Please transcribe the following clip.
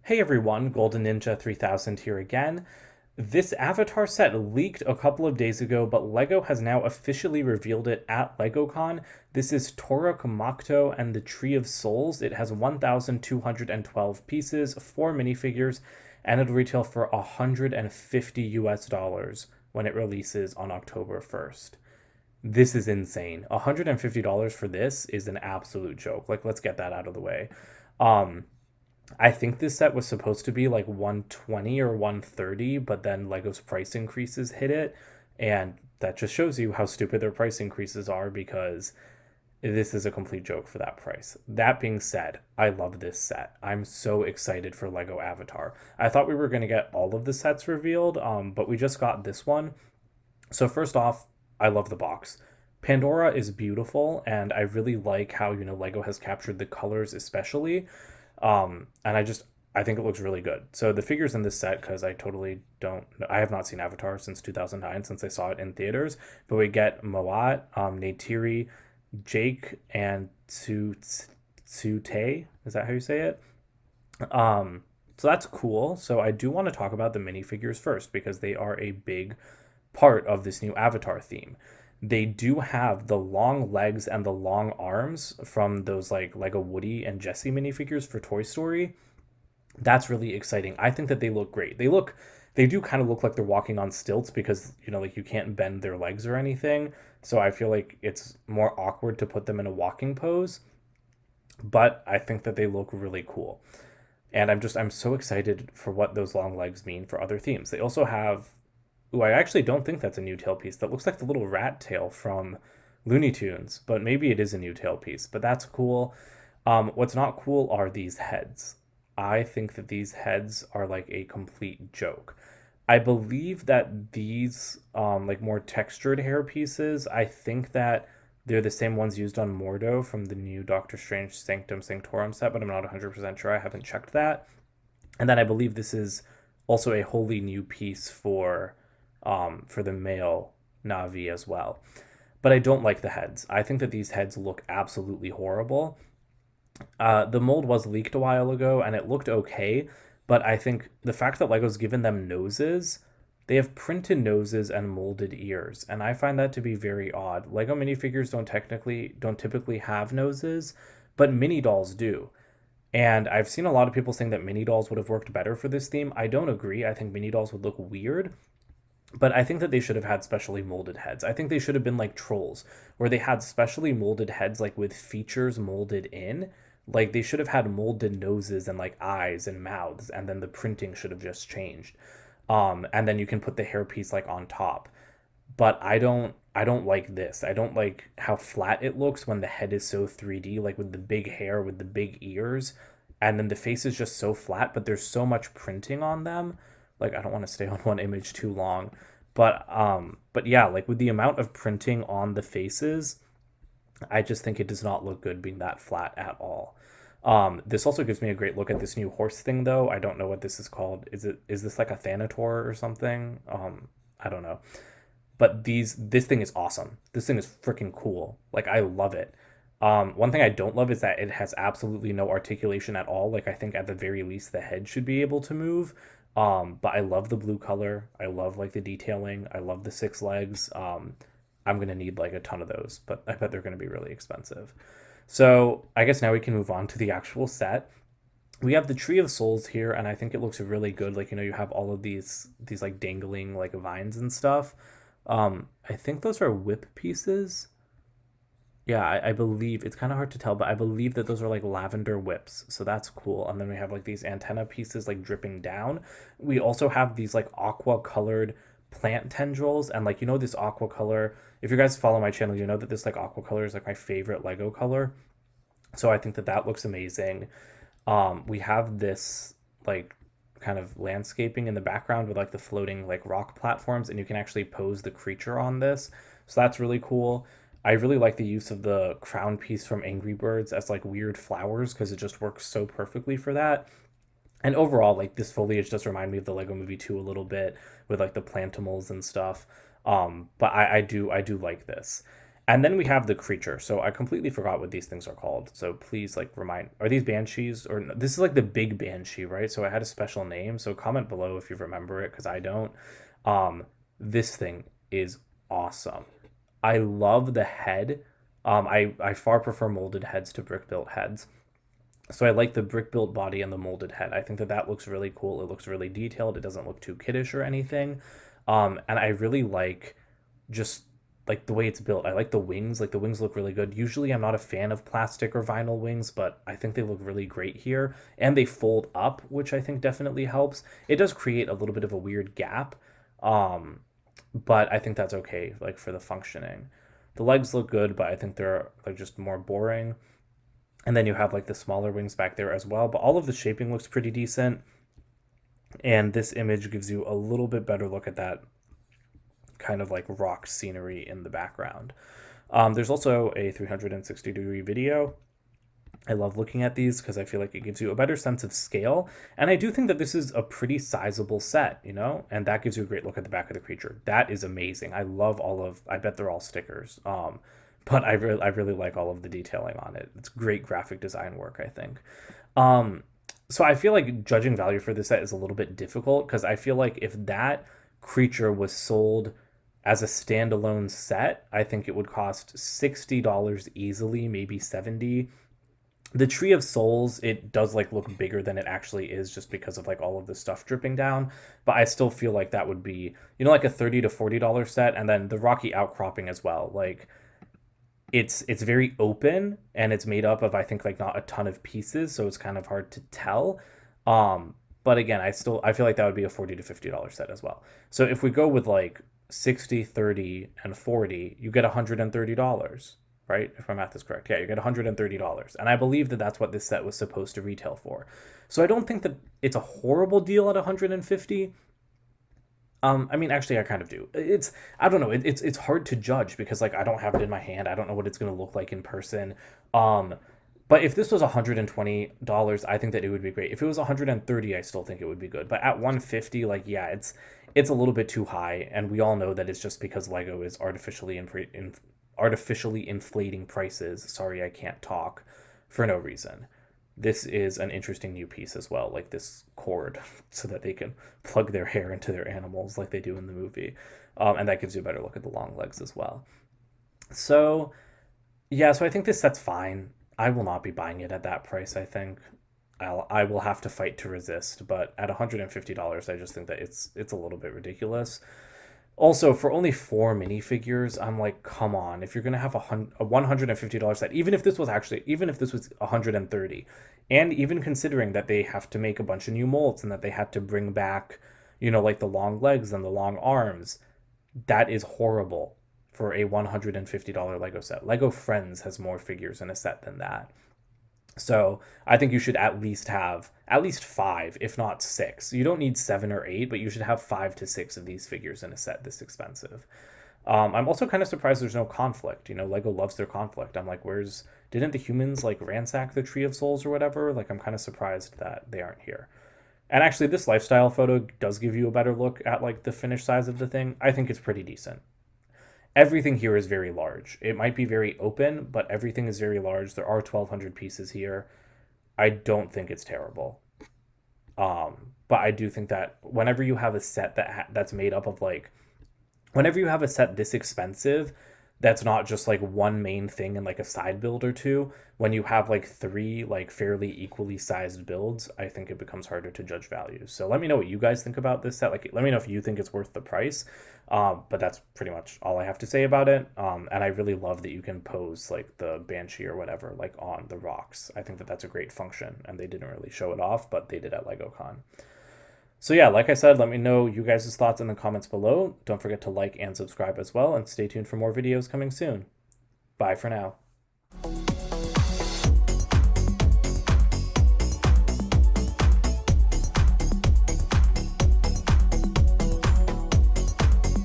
Hey everyone, Golden Ninja 3000 here again. This Avatar set leaked a couple of days ago, but LEGO has now officially revealed it at LegoCon. This is Toruk Makto and the Tree of Souls. It has 1,212 pieces, 4 minifigures, and it'll retail for 150 US dollars when it releases on October 1st. This is insane. $150 for this is an absolute joke. Like, let's get that out of the way. Um, I think this set was supposed to be like 120 or 130, but then Lego's price increases hit it. And that just shows you how stupid their price increases are because this is a complete joke for that price. That being said, I love this set. I'm so excited for Lego Avatar. I thought we were going to get all of the sets revealed, but we just got this one. So, first off, I love the box. Pandora is beautiful, and I really like how, Lego has captured the colors, especially. And I think it looks really good. So the figures in this set, because I totally don't, I have not seen Avatar since 2009, since I saw it in theaters. But we get Moat, Neytiri, Jake, and Tsute. Is that how you say it? So that's cool. So I do want to talk about the minifigures first because they are a big part of this new Avatar theme. They do have the long legs and the long arms from those like Lego Woody and Jesse minifigures for Toy Story. That's really exciting. I think that they look great. They do kind of look like they're walking on stilts because, like you can't bend their legs or anything. So I feel like it's more awkward to put them in a walking pose, but I think that they look really cool. And I'm so excited for what those long legs mean for other themes. They also have, ooh, I actually don't think that's a new tail piece. That looks like the little rat tail from Looney Tunes, but maybe it is a new tail piece. But that's cool. What's not cool are these heads. I think that these heads are like a complete joke. I believe that these like more textured hair pieces, I think that they're the same ones used on Mordo from the new Doctor Strange Sanctum Sanctorum set, but I'm not 100% sure. I haven't checked that. And then I believe this is also a wholly new piece for the male Navi as well. But I don't like the heads. I think that these heads look absolutely horrible. The mold was leaked a while ago and it looked okay, but I think the fact that Lego's given them noses, they have printed noses and molded ears, and I find that to be very odd. Lego minifigures don't typically have noses, but mini dolls do. And I've seen a lot of people saying that mini dolls would have worked better for this theme. I don't agree. I think mini dolls would look weird, but I think that they should have had specially molded heads. I think they should have been like Trolls, where they had specially molded heads, like with features molded in. Like they should have had molded noses and like eyes and mouths, and then the printing should have just changed. And then you can put the hairpiece like on top. But I don't like this. I don't like how flat it looks when the head is so 3D, like with the big hair, with the big ears, and then the face is just so flat, but there's so much printing on them. Like I don't want to stay on one image too long, but yeah, like with the amount of printing on the faces, I just think it does not look good being that flat at all. This also gives me a great look at this new horse thing though. I don't know what this is called. Is this like a Thanator or something? I don't know. But this thing is awesome. This thing is freaking cool. Like I love it. One thing I don't love is that it has absolutely no articulation at all. Like I think at the very least the head should be able to move. But I love the blue color. I love like the detailing. I love the six legs. I'm gonna need like a ton of those, but I bet they're gonna be really expensive. So I guess now we can move on to the actual set. We have the Tree of Souls here, and I think it looks really good. Like you have all of these like dangling like vines and stuff. I think those are whip pieces. Yeah, I believe it's kind of hard to tell, but I believe that those are like lavender whips. So that's cool. And then we have like these antenna pieces like dripping down. We also have these like aqua colored plant tendrils. And like, this aqua color, if you guys follow my channel, you know that this like aqua color is like my favorite Lego color. So I think that that looks amazing. We have this like kind of landscaping in the background with like the floating like rock platforms, and you can actually pose the creature on this. So that's really cool. I really like the use of the crown piece from Angry Birds as like weird flowers because it just works so perfectly for that. And overall, like this foliage does remind me of the Lego Movie 2 a little bit with like the plantimals and stuff. But I do like this. And then we have the creature. So I completely forgot what these things are called. So please like remind, are these banshees or no? This is like the big banshee, right? So I had a special name. So comment below if you remember it because I don't. Um, this thing is awesome. I love the head. I far prefer molded heads to brick built heads. So I like the brick built body and the molded head. I think that that looks really cool. It looks really detailed. It doesn't look too kiddish or anything. And I really like just like the way it's built. I like the wings. Like the wings look really good. Usually I'm not a fan of plastic or vinyl wings, but I think they look really great here. And they fold up, which I think definitely helps. It does create a little bit of a weird gap. But I think that's okay, like for the functioning. The legs look good, but I think they're like just more boring. And then you have like the smaller wings back there as well. But all of the shaping looks pretty decent. And this image gives you a little bit better look at that kind of like rock scenery in the background. There's also a 360-degree video. I love looking at these because I feel like it gives you a better sense of scale. And I do think that this is a pretty sizable set, you know, and that gives you a great look at the back of the creature. That is amazing. I love all of, I bet they're all stickers. But I really like all of the detailing on it. It's great graphic design work, I think. So I feel like judging value for this set is a little bit difficult because I feel like if that creature was sold as a standalone set, I think it would cost $60 easily, maybe 70. The Tree of Souls, it does like look bigger than it actually is just because of like all of the stuff dripping down, but I still feel like that would be, you know, like a $30 to $40 set. And then the Rocky Outcropping as well, like it's very open and it's made up of I think like not a ton of pieces, so it's kind of hard to tell. But again, I feel like that would be a $40 to $50 set as well. So if we go with like 60, 30, and 40, you get $130, right? If my math is correct. Yeah, you get $130. And I believe that that's what this set was supposed to retail for. So I don't think that it's a horrible deal at 150. I mean, actually, I kind of do. I don't know. It's hard to judge because like I don't have it in my hand. I don't know what it's gonna look like in person. Um, but if this was $120, I think that it would be great. If it was 130, I still think it would be good. But at 150, like yeah, it's a little bit too high, and we all know that it's just because Lego is artificially inflating prices. Sorry, I can't talk for no reason. This is an interesting new piece as well, like this cord, so that they can plug their hair into their animals like they do in the movie. And that gives you a better look at the long legs as well. So, yeah, so I think this set's fine. I will not be buying it at that price, I think. I will have to fight to resist, but at $150, I just think that it's a little bit ridiculous. Also, for only 4 minifigures, I'm like, come on! If you're gonna have a $150 set, even if this was 130, and even considering that they have to make a bunch of new molds and that they had to bring back, you know, like the long legs and the long arms, that is horrible for a $150 Lego set. Lego Friends has more figures in a set than that. So I think you should at least have at least 5, if not 6. You don't need 7 or 8, but you should have 5 to 6 of these figures in a set this expensive. I'm also kind of surprised there's no conflict. You know, Lego loves their conflict. I'm like, didn't the humans like ransack the Tree of Souls or whatever? Like, I'm kind of surprised that they aren't here. And actually, this lifestyle photo does give you a better look at like the finished size of the thing. I think it's pretty decent. Everything here is very large. It might be very open, but everything is very large. There are 1,200 pieces here. I don't think it's terrible. But I do think that whenever you have a set that's made up of like, whenever you have a set this expensive, that's not just like one main thing and like a side build or two. When you have like 3 like fairly equally sized builds, I think it becomes harder to judge value. So let me know what you guys think about this set. Like, let me know if you think it's worth the price. But that's pretty much all I have to say about it. And I really love that you can pose like the Banshee or whatever like on the rocks. I think that that's a great function, and they didn't really show it off, but they did at LegoCon. So yeah, like I said, let me know you guys' thoughts in the comments below. Don't forget to like and subscribe as well, and stay tuned for more videos coming soon. Bye for now.